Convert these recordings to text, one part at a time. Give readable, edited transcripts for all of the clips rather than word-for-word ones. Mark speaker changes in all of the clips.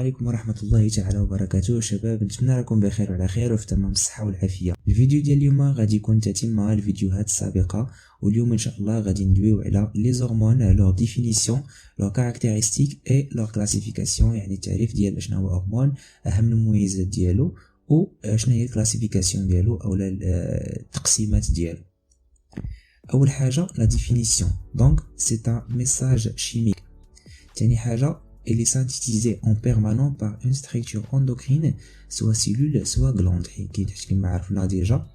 Speaker 1: عليكم ورحمة الله تعالى وبركاته. شباب، نتمنى راكم بخير وعلى خير وفي تمام الصحة والعافية. الفيديو ديال اليوم غادي يكون تتمة الفيديوهات السابقة، واليوم ان شاء الله غادي ندويو على لي زورمون، لور ديفينيسيون، لور كاركتيرستيك اي لور كلاسيفيكاسيون. يعني التعريف ديال شنو هو هرمون، اهم المميزات ديالو، و شنو هي الكلاسيفيكاسيون ديالو اولا التقسيمات ديالو. اول حاجة لا ديفينيسيون، دونك سي ان ميساج شيميك. تاني حاجة il est synthétisé en permanent par une structure endocrine, soit cellule soit glande. كما عرفنا ديجا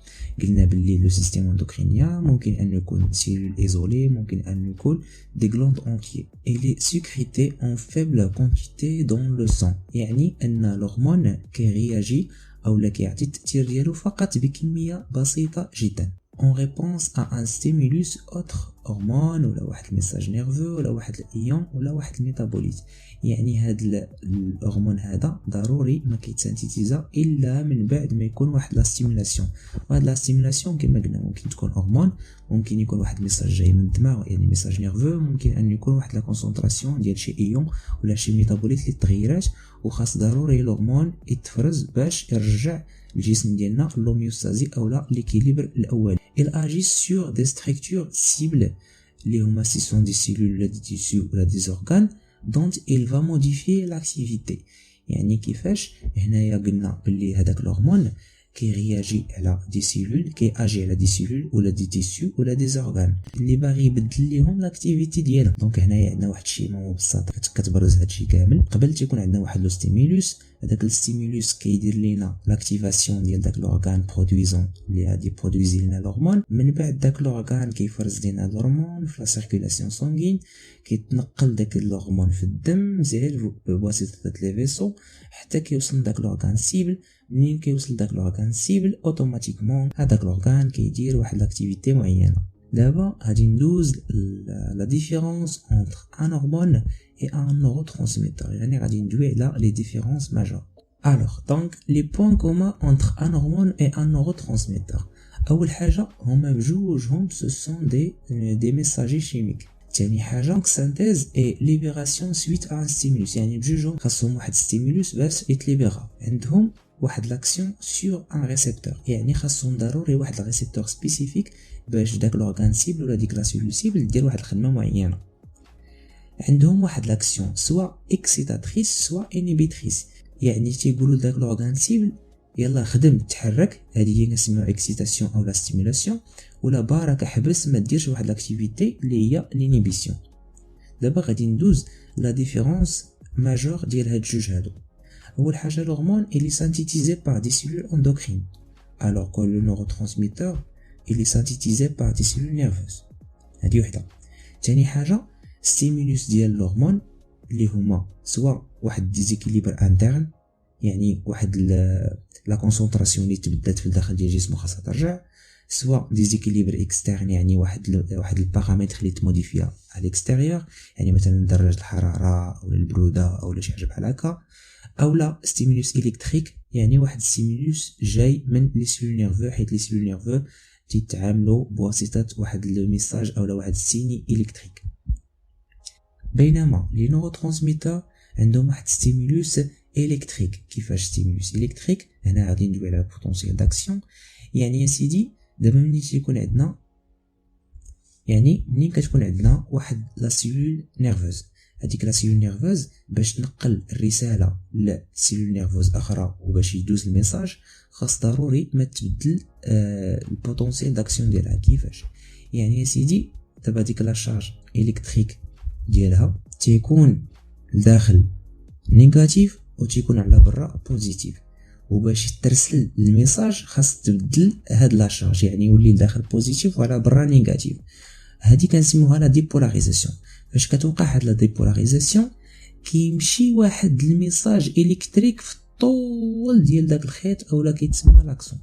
Speaker 1: قلنا باللي لو سيستيم اندوكرينيان ممكن ان يكون سيلول ايزولي، ممكن ان يكون دي غلاند اونتيي. il est sécrété en faible quantité dans le sang، يعني ان الهرمون كيرياجي اولا كيعطي التأثير ديالو فقط بكمية بسيطة جدا en réponse à un stimulus autre هرمون ولا واحد الميساج نيرفو ولا واحد الايون ولا واحد الميتابوليت. يعني هاد الهرمون هذا ضروري ما كيتسانتيتيزا الا من بعد ما يكون واحد لا ستيمولاسيون. وهاد لا ستيمولاسيون كما قلنا ممكن تكون هرمون، ممكن يكون واحد الميساج جاي من الدماغ يعني ميساج نيرفو، ممكن ان يكون واحد لا كونسونطراسيون ديال شي ايون ولا شي ميتابوليت اللي تغيرات، وخاص ضروري الهرمون يتفرز باش يرجع الجسم ديالنا لوميوستازي اولا ليكيليبر الاول. il agit sur des structures cibles اللي هما سي سون دي سيلول ولا دي تيسيو ولا دي زورغان dont il va modifier l'activité. يعني كيفاش هنايا قلنا باللي هذاك الهرمون كيرياجي على دي سيلول، كياجي على دي سيلول ولا دي تيسيو ولا دي زورغان اللي باغي يبدل ليهم لاكتيفيتي ديالهم. دونك هنايا عندنا واحد الشيء مبسط كتبرز هادشي كامل. قبل تيكون عندنا واحد لو ستيمولوس، هذاك الستيمولوس كيدير لينا لاكتيفاسيون ديال داك لورغان برودويزون اللي غادي برودويزي لنا الهرمون. من بعد داك لورغان كيفرز لينا الهرمون في لا سيركولاسيون سانغين، كيتنقل داك الهرمون في الدم مزيان بواسطه لي فيسو حتى كيوصل داك لورغان سيبل. منين كيوصل داك لورغان سيبل اوتوماتيكمون هذاك لورغان كيدير واحد لاكتيفيتي معينه. دابا غادي ندوز لا ديفيرونس انتر ان هرمون et un neurotransmetteur. يعني غادي ندوي على les différences majeures. Alors donc les points communs entre un hormone et un neurotransmetteur. اول حاجه هما بجوجهم ce sont des messagers chimiques. تاني حاجه synthèse et libération suite à un stimulus، يعني بجوجهم خاصهم واحد ستيمولوس باش يتليبيرا. عندهم واحد لاكسيون سور ان ريسبتور، يعني خاصهم ضروري واحد الريسبتور سبيسيفيك باش داك لورغان سيبل ولا ديك لا سيلول سيبل دير واحد الخدمه معينه. عندهم واحد لاكسيون سوا اكسيتاتريس سوا انيبيتريس، يعني تيقولوا لداك لورغان سيبل يلا خدم تحرك، هذه هي كنسميوها اكسيتاسيون او لا ستيمولاسيون، ولا بارك حبس ما ديرش واحد لاكتيفيتي اللي هي لينيبيسيون. دابا غادي ندوز لا ديفيرونس ماجور ديال هاد الجوج هادو. اول حاجه الهرمون il est synthétisé par des cellules endocrines alors que le neurotransmetteur il est synthétisé par des cellules nerveuses. هذه وحده. ثاني حاجه ستيمولوس ديال الهرمون اللي هما سوا واحد ديزيكيليبر انترن، يعني واحد لا كونسونطراسيون اللي تبدلت في الداخل ديال الجسم وخاصها ترجع، سوا ديزيكيليبر اكسترن، يعني واحد البارامتر اللي تموديفيا على الاكستيريور، يعني مثلا درجه الحراره او البروده او شي حاجه بحال هكا، اولا ستيمولوس الكتريك، يعني واحد ستيمولوس جاي من لي سيلول نيرفو، حيت لي سيلول نيرفو تيتعاملوا بواسطه واحد لو ميساج اولا واحد السيني الكتريك. بينما لي نوروترانسميتور عندهم واحد ستيمولوس الكتريك. كيفاش ستيمولوس الكتريك؟ هنا غادي ندوي على البوتونسيال داكسيون. يعني يا سيدي دابا ملي تيكون عندنا، يعني منين كتكون عندنا واحد لا سيلول نيرفوز، هذيك لا سيلول نيرفوز باش تنقل الرساله لسيلول نيرفوز اخرى وباش يدوز الميساج خاص ضروري ما تبدل البوتونسيال داكسيون ديالها. كيفاش؟ يعني يا سيدي دابا ديك لا شارج الكتريك ديالها تيكون لداخل نيجاتيف و تيكون على برا بوزيتيف، وباش ترسل الميساج خاص تبدل هاد لا شارج، يعني يولي لداخل بوزيتيف وعلى برا نيجاتيف. هادي كنسميوها لا ديبولاريزاسيون. فاش كتوقع هاد لا ديبولاريزاسيون كيمشي واحد الميساج الكتريك في الطول ديال داك الخيط اولا كيتسمى لاكسون،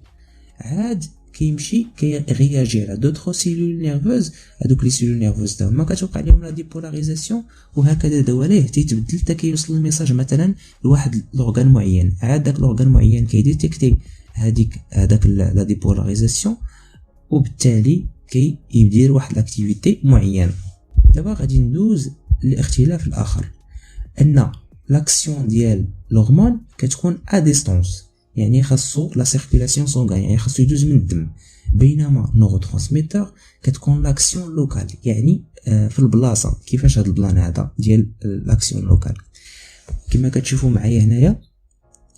Speaker 1: عاد كيمشي كيرياجي على دوطخ سيلول نيرفوز. هادوك لي سيلول نيرفوز تا هما كتوقع لهم لا ديبولاريزاسيون، وهكذا دواليه تيتبدل حتى كيوصل الميساج مثلا لواحد لورغان معين، عاد داك لورغان معين كيديتيكتي هذاك لا ديبولاريزاسيون، وبالتالي كيدير واحد لاكتيفيتي معينه. دابا غادي ندوز للاختلاف الاخر، ان لاكسيون ديال الهرمون كتكون ا ديستونس، يعني خاصو لا سيركولاسيون سونغان، يعني خاصو يدوز من الدم. بينما نوروترانسميتور كتكون لاكسيون لوكال، يعني في البلاصه. كيفاش هاد البلان هذا ديال لاكسيون لوكال؟ كما كتشوفوا معايا هنايا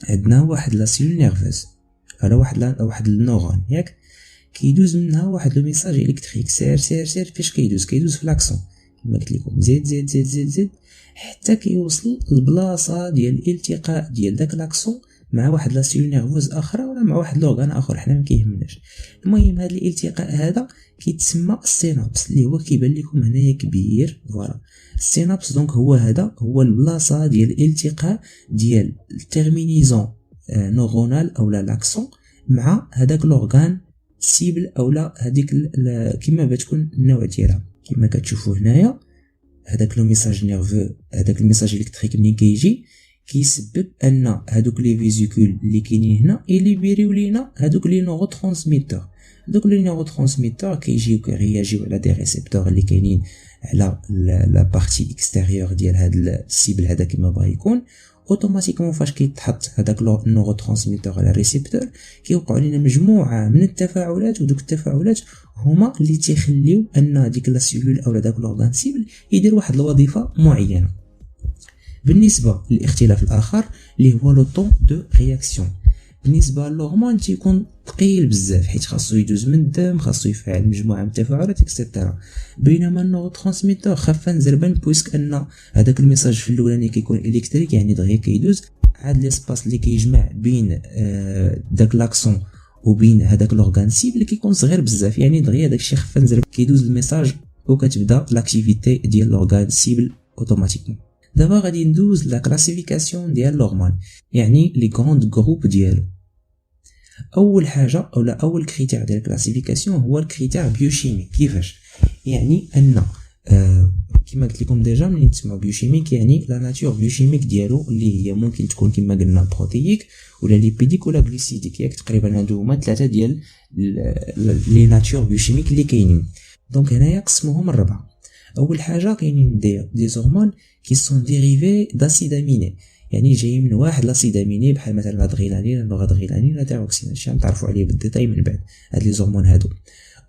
Speaker 1: عندنا واحد لا سيلول نيرفوز على واحد النورون، ياك كيدوز منها واحد لو ميساج الكتريك سير سير سير. فاش كيدوز في لاكسون كما قلت لكم، زيد زيد زيد زيد زيد حتى كيوصل للبلاصه ديال الالتقاء ديال داك لاكسون مع واحد لا سيلول نيرفوز اخرى ولا مع واحد لورغان اخر، حنا ما كيهمناش. المهم هذا الالتقاء هذا كيتسمى السينابس، اللي هو كيبان لكم هنايا كبير. فوالا السينابس دونك هو البلاصه ديال الالتقاء ديال التيرمينيزون نورونال او لاكسون مع هذاك لورغان سيبل او لا هذيك كما بتكون النوع ديالها. كما كتشوفوا هنايا هذاك لو ميساج نيرفو، هذاك الميساج الكتريك منين كيجي كيسبب ان هذوك لي فيزيكول اللي كاينين هنا يليبيريو لينا هذوك لي نوروترانسميتور. هذوك لي نوروترانسميتور كيجيو كيرياجيو على دي ريسبتور اللي كاينين على لا بارتي اكستيريور ديال هذا السيبل هذا كما بغا يكون. اوتوماتيكمون فاش كيتحط هذاك النوروترانسميتور على الريسبتور كيوقعوا لنا مجموعه من التفاعلات، ودوك التفاعلات هما اللي تيخليو ان ديك لا سيلول او داك لورغان سيبل يدير واحد الوظيفه معينه. بالنسبه للاختلاف الاخر اللي هو لو طون دو رياكسيون، بالنسبه للهرمون تيكون ثقيل بزاف حيت خاصو يدوز من الدم، خاصو يفعل مجموعه من التفاعلات اكسيتيرا. بينما النوروترانسميتور خفا زربان بويسك ان هذاك الميساج في الاولاني كيكون الكتريك، يعني دغيا كيدوز عاد ليسباس اللي كيجمع بين داك لاكسون وبين هذاك لورغان سيبل كيكون صغير بزاف، يعني دغيا داكشي خفا زربان كيدوز الميساج وكتبدا لاكتيفيتي ديال لورغان سيبل اوتوماتيكمون. دابا غادي ندوز لا كلاسيفيكاسيون ديال الهرمون، يعني لي غروند جروب ديالو. اول حاجه اولا اول كريتير ديال الكلاسيفيكاسيون هو الكريتير بيوشيميك. كيفاش؟ يعني ان كما قلت لكم ديجا ملي نسمعوا بيوشيميك يعني لا ناتور بيوشيميك ديالو اللي هي ممكن تكون كما قلنا بروتييك ولا ليبيديك ولا غليسيديك، ياك تقريبا هادو هما ثلاثه ديال لي ناتور بيوشيميك اللي كاينين. دونك هنايا قسموهم لربعه. اول حاجه كاينين دي هرمون كي سون ديريفي داسيد اميني، يعني جاي من واحد لاسيد اميني بحال مثلا لادغيلانين ولا غادغيلانين ولا تيروكسين، هادشي غنتعرفوا عليه بالديتاي من بعد هاد لي هرمون هادو.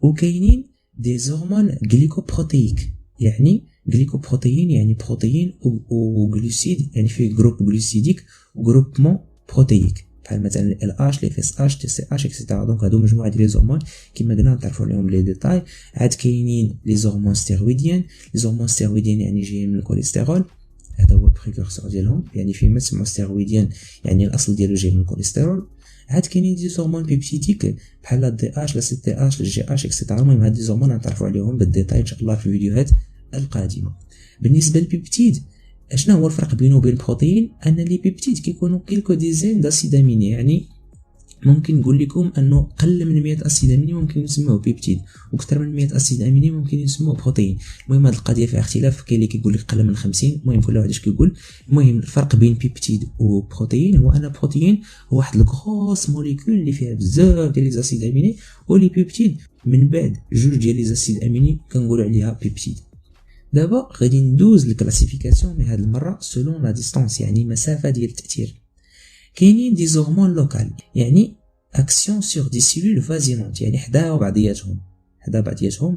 Speaker 1: وكاينين دي هرمون غليكوبروتييك، يعني غليكوبروتيين يعني بروتيين وغلوسيد، يعني فيه جروب غلوسيديك وجروبمون بروتييك بحال مثلا ال اتش الاف اس اتش تي سي اتش اكسيتيرا. دونك هادو مجموعه ديال لي هرمون كما قلنا نتعرفوا عليهم لي ديتاي. عاد كاينين لي هرمون ستيرويديان، لي هرمون ستيرويديان يعني جايين من الكوليسترول، هذا هو البريكورسور ديالهم، يعني فيما تسمعوا ستيرويديان يعني الاصل ديالو جاي من الكوليسترول. عاد كاينين دي هرمون بيبتيديك بحال الدي اتش لا سي تي اتش الجي اتش اكسيتيرا. المهم هاد لي هرمون نتعرفوا عليهم بالديتاي ان شاء الله في الفيديوهات القادمه. بالنسبه للبيبتيد اشنا هو الفرق بينه وبين البروتين؟ ان لي بيبتيد كيكونوا كيلكو ديزين داسيد اميني، يعني ممكن نقول لكم انه قل من 100 اسيد اميني ممكن نسموه بيبتيد، واكثر من 100 اسيد اميني ممكن نسموه بروتين. المهم هذه القضيه فيها اختلاف، كاين اللي كيقول لك قل من 50، المهم كل واحد اش كيقول. المهم الفرق بين بيبتيد وبروتين هو ان بروتين هو واحد الكروس موليكول اللي فيها بزاف ديال لي اسيد اميني، ولي بيبتيد من بعد جوج ديال لي اسيد اميني كنقولوا عليها بيبتيد. دابا غادي ندوز للكلاسيفيكاسيون مي هاد المره سولون لا ديستانس، يعني مسافه ديال التاثير. كاينين دي هرمون لوكال يعني اكسيون سور دي سيلول فازينونت، يعني حدا بعضياتهم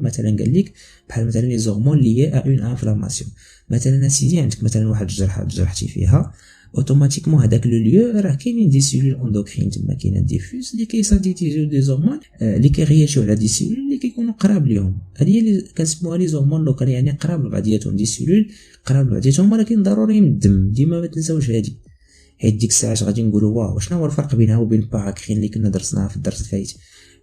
Speaker 1: مثلا قال لك بحال مثلا لي هرمون لي ا اون انفلاماسيون. مثلا اسيدي عندك مثلا واحد الجرحه تجرحتي فيها اوتوماتيكمون هذاك لو ليو راه كاينين دي سيلول اندوكرين تما كاينه ديفوز اللي كيسانتيزيو دي هرمون اللي كيرياجيو على دي سيلول اللي كيكونوا قراب ليهم. هذه اللي كنسموها لي هرمون لوكال، يعني قراب لبعضياتهم، دي سيلول قراب لبعضياتهم، ولكن ضروري من الدم. ديما ما تنساوش هذه، حيت ديك الساعه غادي نقولوا واو شنو هو الفرق بينها وبين الباراكرين اللي كنا درسناها في الدرس الفايت.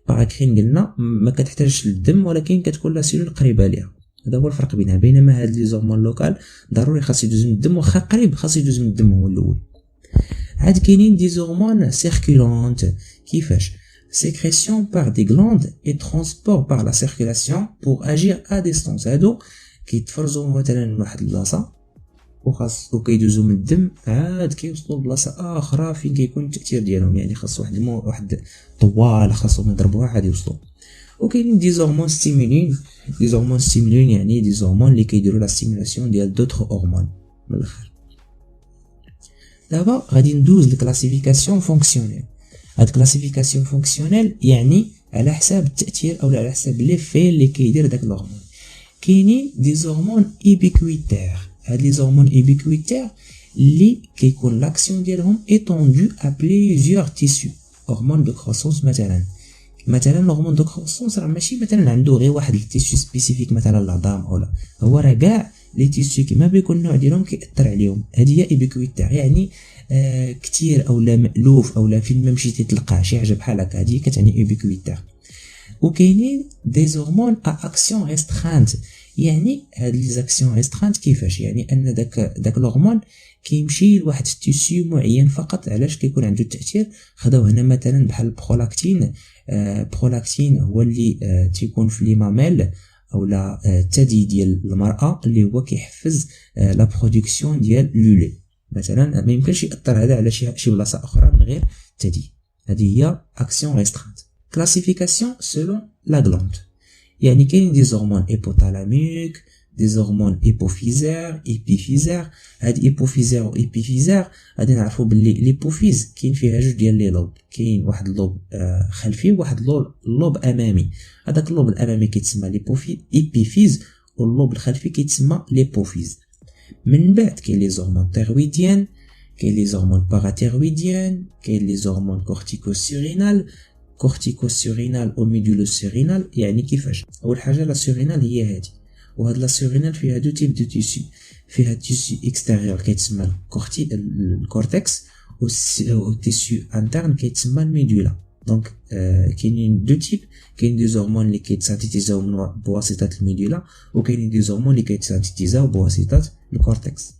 Speaker 1: باراكرين قلنا ما كتحتاجش للدم ولكن كتكون لا سيلول قريبه ليها، هذا هو الفرق بينها. بينما هاد لي هرمون لوكال ضروري خاص يدوز من الدم، واخا قريب خاص يدوز من الدم هو الاول. عاد كاينين دي هرمون سيركولونت. كيفاش؟ sécrétion par des glandes et transport par la circulation pour agir à distance. هادو كيتفرزوا مثلا من واحد البلاصه وكيدوزوا من الدم عاد كيوصلوا لبلاصه اخرى فين كيكون التاثير ديالهم، يعني خاص واحد طوال خاصهم يضربوها عاد يوصلوا. وكاينين دي هرمون ستيمولين. دي هرمون ستيمولين يعني دي هرمون اللي كيديروا لا ستيمولاسيون ديال دوطخ هرمون من الاخر. دابا غادي ندوز لكلاسيفيكاسيون فونكسيونيل. هاد كلاسيفيكاسيون فونكسيونيل يعني على حساب التاثير او على حساب لي في اللي كيدير داك الهرمون. كاينين دي زورمون ايبيكويتير. هاد لي زورمون ايبيكويتير اللي كيكون لاكسيون ديالهم ايتوندو ا بليزيور تيسيو. هرمون دو كروسونس مثلا الهرمون دو كروسونس راه ماشي مثلا عنده غير واحد التيسيو سبيسيفيك مثلا العظام اولا، هو راه كاع لي تيسيو كيما بيكون النوع ديالهم كيأثر عليهم. هذه هي ايبيكويتير، يعني كثير اولا مألوف اولا فين ما مشيتي تلقاه شي حاجه بحال هكا، هذه كتعني ايبيكويتير. وكاينين دي هرمون ا اكسيون ريسترانت، يعني هاد لي زاكسيون ريسترانت كيفاش؟ يعني ان داك الهرمون كيمشي لواحد التيسيو معين فقط. علاش كيكون عنده التاثير؟ خداو هنا مثلا بحال البرولاكتين. برولاكتين هو اللي تيكون في لي ماميل اولا الثدي ديال المراه، اللي هو كيحفز لا برودكسيون ديال لولي مثلا. ما يمكنش ياثر هذا على شي بلاصه اخرى من غير الثدي. هذه هي اكسيون ريسترانت. كلاسيفيكاسيون سولون لا غلاند، يعني كاين دي هرمون ايبوثالاميك، دي هرمون ايبوفيزير، ايبيفيزير. هاد ايبوفيزير و ايبيفيزير غادي نعرفوا باللي ليبوفيز كاين فيها جوج ديال لي لوب، كاين واحد اللوب خلفي وواحد اللوب امامي. هذاك اللوب الامامي كيتسمى ايبيفيز، واللوب الخلفي كيتسمى ليبوفيز. من بعد كاين لي هرمون تيرويديان، كاين لي هرمون باراثيرويديان، كاين لي هرمون كورتيكوسيرينال. كورتيكوسيرينال او ميدولوسيرينال يعني كيفاش؟ اول حاجه لا سيرينال هي هذه، وهاد لا سيرينال فيها دو تيب دو تيسيو. فيها تيسيو اكستيريور كيتسمى الكورتكس، و تيسيو انترن كيتسمى الميدولا. دونك كاينين دو تيب، كاين دي هرمون اللي كيتسانتيزاو بواسطه الميدولا، وكاينين دي هرمون اللي كيتسانتيزاو بواسطه الكورتكس.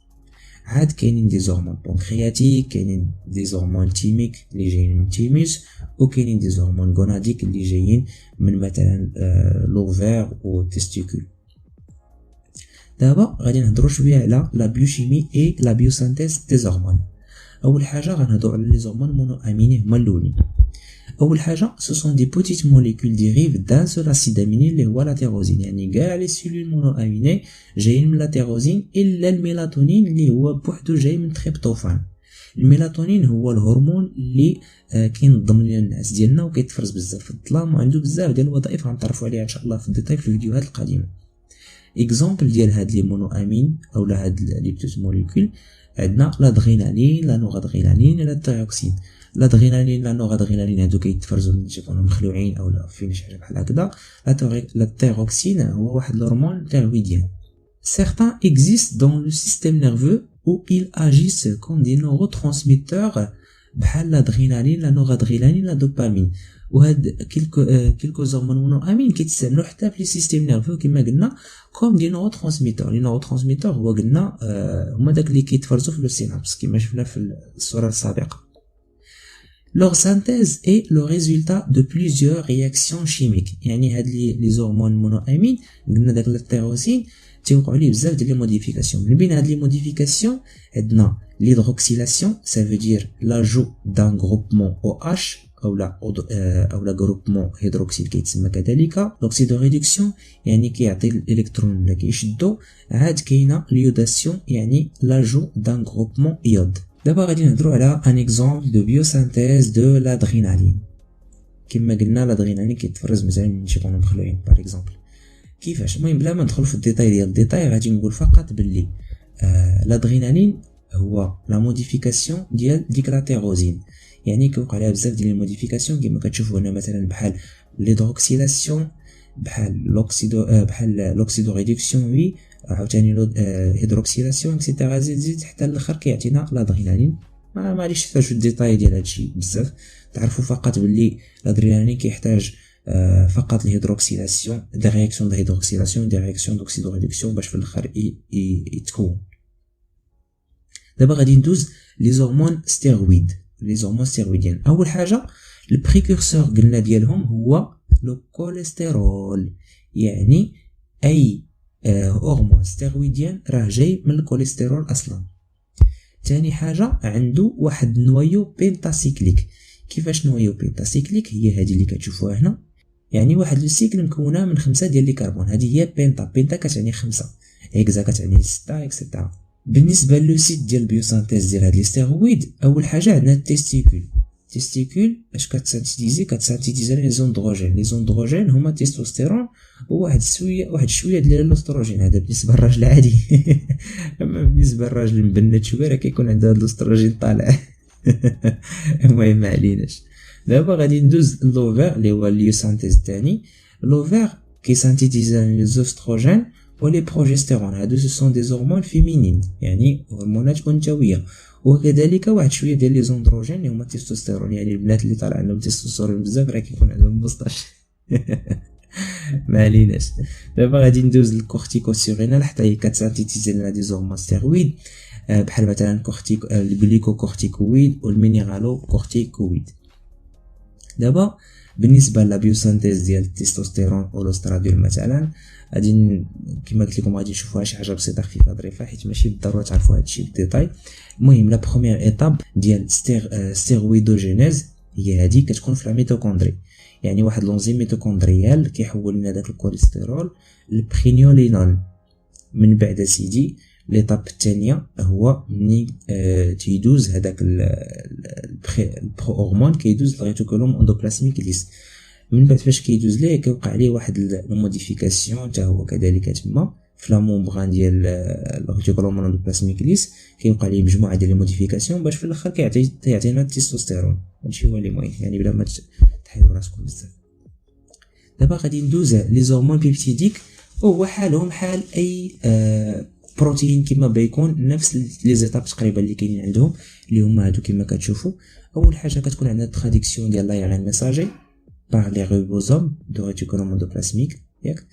Speaker 1: عاد كاينين دي هرمون بونكرياتيك، كاينين دي هرمون تيميك اللي جايين من التيموس، وكاينين دي هرمون غوناديك اللي جايين من مثلا لوفير و تيستيكول. دابا غادي نهضروا شويه على لا بيوشيمي اي لا بيوسانتيز دي هرمون. اول حاجه غنهضروا على لي هرمون مونو اميني هما الاولين. اول حاجه سو سون دي بوتيت موليكول ديريف دان سول اسيد اميني اللي هو لا تيروزين، يعني كاع لي سيلول مونو اميني جايين من لا تيروزين الا الميلاتونين اللي هو بوحدو جاي من تريبتوفان. الميلاتونين هو الهرمون اللي كينظم لنا النعاس ديالنا وكيتفرز بزاف في الظلام، وعنده بزاف ديال الوظائف غنتعرفوا عليها ان شاء الله في الديتاي في الفيديوهات القادمه. اكزامبل ديال هاد لي مونو امين اولا هاد لي بوتيت موليكول عندنا لادرينالين، لا نوغادرينالين، لا التيروكسين. لادرينالين لا نوغادرينالين هادو كيتفرزوا من تيكونوا مخلوعين اولا فين شي حاجه بحال هكذا. لا التيروكسين هو واحد الهرمون تيرويديان. Certains existent dans le système nerveux où ils agissent comme des neurotransmetteurs بحال l'adrénaline, la noradrénaline, la dopamine. وهاد كيلكو هرمون مونو امين كيتستعملوا حتى في السيستم نيرفو كما قلنا كوم دي نوروترانسميتور. لي نوروترانسميتور هو قلنا هما داك اللي كيتفرزوا في لو سينابس كما شفنا في الصوره السابقه. Leur synthèse est le résultat de plusieurs réactions chimiques. يعني هاد لي هرمون مونو امين قلنا داك التيروسين تيوقعوا ليه بزاف ديال لي موديفيكاسيون. من بين هاد لي موديفيكاسيون عندنا l'hydroxylation, ça veut dire l'ajout d'un groupement OH او لا جروبمون هيدروكسيل كيتسمى كذلك. لوكسيدوريدكسيون يعني كيعطي الالكترون اللي كيشدو. عاد كاينه اليوداسيون يعني لاجو دان جروبمون ايود. دابا غادي نهضروا على ان اكزامبل دو بيوسانتيز دو لادرينالين. كما قلنا لادرينالين كيتفرز مثلا من شي كونو مخلوعين باغ اكزامبل. كيفاش؟ المهم بلا ما ندخل في الديتاي ديال الديتاي غادي نقول فقط باللي لادرينالين هو لا موديفيكاسيون ديال ديك لا تيروزين. يعني كيوقع لها بزاف ديال الموديفيكاسيون كما كتشوفوا هنا مثلا بحال ليدروكسيلاسيون، بحال لوكسيدو ريدكسيون وي عاوتاني هيدروكسيلاسيون اكسيتيرا زيد حتى الاخر كيعطينا لادرينالين. ما ماليش نحتاجو الديتاي ديال هادشي بزاف، تعرفوا فقط باللي لادرينالين كيحتاج فقط الهيدروكسيلاسيون، دي رياكسيون دو هيدروكسيلاسيون، دي رياكسيون دوكسيدو ريدكسيون باش في الاخر يتكون. دابا غادي ندوز لي هرمون ستيرويد. لي هرمون ستيرويديان اول حاجه البريكورسور قلنا ديالهم هو لو كوليسترول، يعني اي هرمون ستيرويديان راه جاي من الكوليسترول اصلا. ثاني حاجه عنده واحد نوايو بنتاسيكليك. كيفاش نوايو بنتاسيكليك؟ هي هذه اللي كتشوفوها هنا، يعني واحد لو سيكل مكونه من 5 ديال لي كربون. هذه هي بنتا كتعني 5، هكزا كتعني 6 اكسيتيرا. بالنسبه لو سيت ديال البيوسانتيز ديال هاد لي ستيرويد، اول حاجه عندنا التستيكول. التستيكول اش كتسانتيزي لي زوندروجين. لي زوندروجين هما التستوستيرون وواحد شويه ديال الاستروجين، هذا بالنسبه للراجل عادي. اما بالنسبه للراجل المبنت شويه راه كيكون عنده هاد الاستروجين طالع. المهم ما عليناش. دابا غادي ندوز لوفير اللي هو اليوسانتيز الثاني. لوفير كيسانتيزي لي زوستروجين ولي بروجستيرون، هادو سون دي هرمون فيمينين يعني هرمونات انثويه، وكذلك واحد شويه ديال لي زوندروجين اللي هما التستوستيرون. يعني البنات اللي طالع عندهم تستوستيرون بزاف راه كيكون عندهم مستاش. ما عليناش. دابا غادي ندوز للكورتيكوستيرونال حتى هي كتسانتيزي لنا دي هرمون ستيرويد بحال مثلا الجليكوكورتيكويد والمينيرالو كورتيكويد. دابا بالنسبه لابيوسانتيز ديال التستوستيرون والاستراديول مثلا، غادي كما قلت لكم غادي نشوفوها شي حاجه بسيطه خفيفه ظريفه حيت ماشي بالضروره تعرفوا هادشي بالديتاي. المهم لا بروميير ايطاب ديال ستيرويدوجينيز هي هادي كتكون في الميتوكوندري. يعني واحد لونزيم ميتوكوندريال كيحول لنا داك الكوليسترول لبرينيولينون. من بعد سيدي ليطاب الثانيه هو ملي تيدوز هذاك البرو هرمون كيدوز الريتيكولوم اندوبلازميك ليس. من بعد فاش كيدوز ليه كيوقع ليه واحد الموديفيكاسيون حتى هو كذلك تما في لا ممبران ديال الريتيكولوم اندوبلازميك ليس، كيوقع ليه مجموعه ديال الموديفيكاسيون باش في الاخر كيعطينا التستوستيرون. هادشي هو اللي مهم يعني بلا ما تحيروا راسكم بزاف. دابا غادي ندوز لي هرمون بيبتيديك، وهو حالهم حال اي بروتين كما بيكون نفس لي زيتاب تقريبا اللي كاينين عندهم اللي هما هادو كما كتشوفوا. اول حاجه كتكون عندنا التراديكسيون ديال لا يغين ميساجي par les ribosomes de réticulum endoplasmique ياك.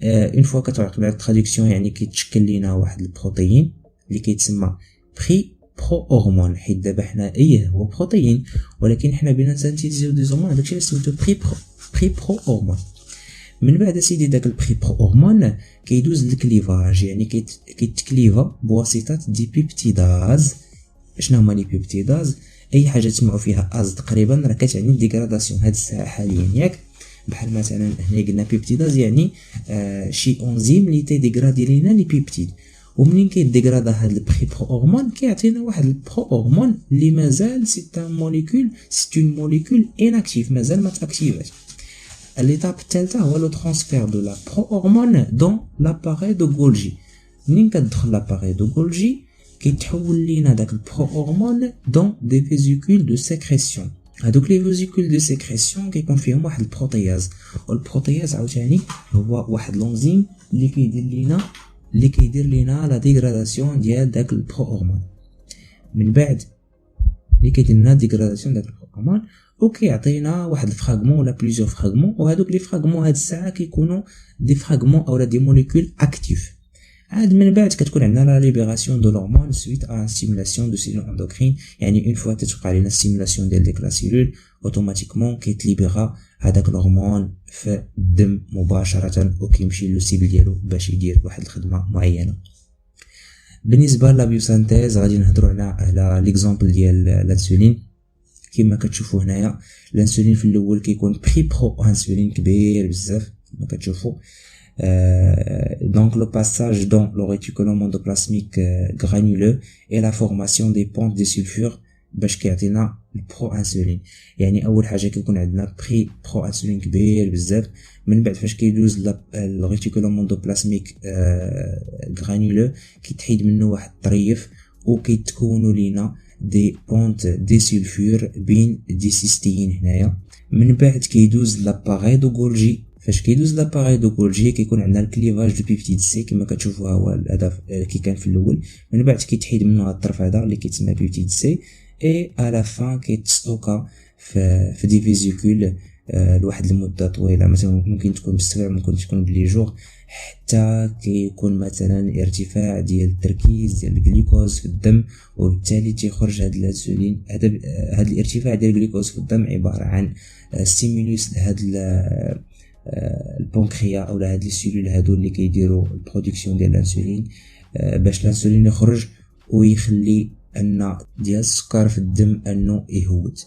Speaker 1: اون فوا كتعقب على التراديكسيون يعني كيتشكل لينا واحد البروتين اللي كيتسمى بري برو هرمون، حيت دابا حنا هو بروتين ولكن حنا بينا نسانتيزيو دي هرمون، داكشي اللي سميتو بري برو هرمون. من بعد سيدي داك البري برو هرمون كيدوز للكليفاج، يعني كيتكليفا بواسطه دي بيبتيداز. شنو هما لي بيبتيداز؟ اي حاجه تسمعوا فيها از تقريبا راه كتعني ديغراداسيون هاد الساعه حاليا ياك. بحال مثلا هنا قلنا بيبتيداز يعني شي انزيم اللي تيديغرادي لينا لي بيبتيد، ومنين كيديغرادا هاد البري برو هرمون كيعطينا واحد البرو هرمون اللي مازال سي اون موليكول اناكتيف، مازال ما تاكتيفاش. ليتاب الثالثه هو لو ترانسفير دو لا برو هرمون دون لاباري دو غولجي. منين كتدخل لاباري دو غولجي كيتحول لينا داك البرو هرمون دون دي فيزيكول دو سيكريسيون. هادوك لي فيزيكول دو سيكريسيون كيكون فيهم واحد البروتياز، والبروتياز عاوتاني هو واحد لونزيم اللي كيدير لينا لا ديغراداسيون ديال داك البرو هرمون. من بعد اللي كيدير لنا ديغراداسيون داك البرو هرمون وكيعطينا واحد الفراغمون ولا بليزيور فراغمون، وهادوك لي فراغمون هاد الساعه كيكونوا دي فراغمون اولا دي موليكول اكتيف. عاد من بعد كتكون عندنا لا ليبراسيون دو لورمون سويت ا ستيمولاسيون دو سيلول اندوكرين. يعني اون فوا تتوقع لينا ستيمولاسيون ديال ديك لا سيلول اوتوماتيكمون كيتليبيرا هذاك الهرمون في الدم مباشره وكيمشي لو سيبل ديالو باش يدير واحد الخدمه معينه. بالنسبه لابيوسانتيز غادي نهضروا على ليكزامبل ديال الانسولين. كما كتشوفوا هنايا الانسولين في الاول كيكون بري برو انسولين كبير بزاف كما كتشوفوا. Donc le passage dans le réticulum endoplasmique granuleux et la formation des pontes de sulfure باش كيعطينا البرو انسولين. يعني اول حاجه كيكون عندنا بري برو انسولين كبير بزاف. من بعد فاش كيدوز الريتيكولوم اندوبلازميك غرانيولو كيتحيد منه واحد الطريف وكيتكونوا لينا دي بونت دي سولفور بين دي سيستين هنايا. من بعد كيدوز لاباري دو غولجي. فاش كيدوز لاباري دو غولجي كيكون عندنا الكليفاج دو بيبتيد سي كما كتشوفوا هو الهدف كي كان في الاول. من بعد كيتحيد منه هذا الطرف هذا اللي كيتسمى بيبتيد سي اي على فان كيتستوكا في دي فيزيكول لواحد المده طويله، مثلا ممكن تكون بالسبع ممكن تكون بلي جور، حتى كيكون مثلا ارتفاع ديال التركيز ديال الجلوكوز في الدم، وبالتالي تيخرج هذا الانسولين. هذا الارتفاع ديال الجلوكوز في الدم عباره عن ستيمولوس لهاد البنكريا او هاد لي سيلول هادو اللي كيديروا البرودكسيون ديال الانسولين باش الانسولين يخرج ويخلي ان ديال السكر في الدم انه يهود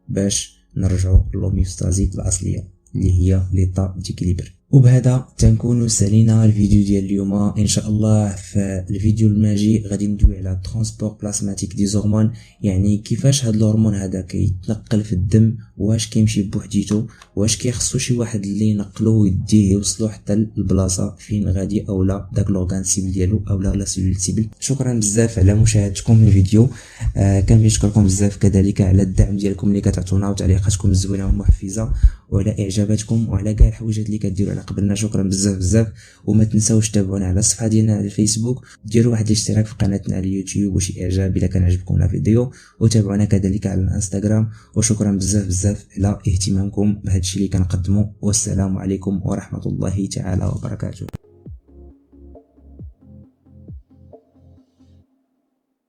Speaker 1: باش نرجعوا للوميوستازي الاصليه اللي هي ليطا ديكليبر. وبهذا تنكونوا سالينا الفيديو ديال اليوم. ان شاء الله في الفيديو الماجي غادي ندوي على ترانسبور بلازماتيك دي زورمون، يعني كيفاش هذا الهرمون هذا كيتنقل في الدم، واش كيمشي بوحديتو، واش كيخصو شي واحد اللي ينقلو ويديه يوصلو حتى البلاصه فين غادي اولا داك لورغان سيبل ديالو اولا لا سيلول سيبل. شكرا بزاف على مشاهدتكم للفيديو، كنبغي نشكركم بزاف كذلك على الدعم ديالكم اللي كتعطونا وتعليقاتكم الزوينه والمحفزه وعلى اعجاباتكم وعلى كاع الحويجات اللي كديروا على قبلنا. شكرا بزاف بزاف، وما تنساوش تابعونا على الصفحه ديالنا على الفيسبوك، ديروا واحد الاشتراك في قناتنا على اليوتيوب وشي اعجاب الا كان عجبكم الفيديو، وتابعونا كذلك على الانستغرام. وشكرا بزاف بزاف على اهتمامكم بهذا الشيء اللي كنقدمه، والسلام عليكم ورحمه الله تعالى وبركاته.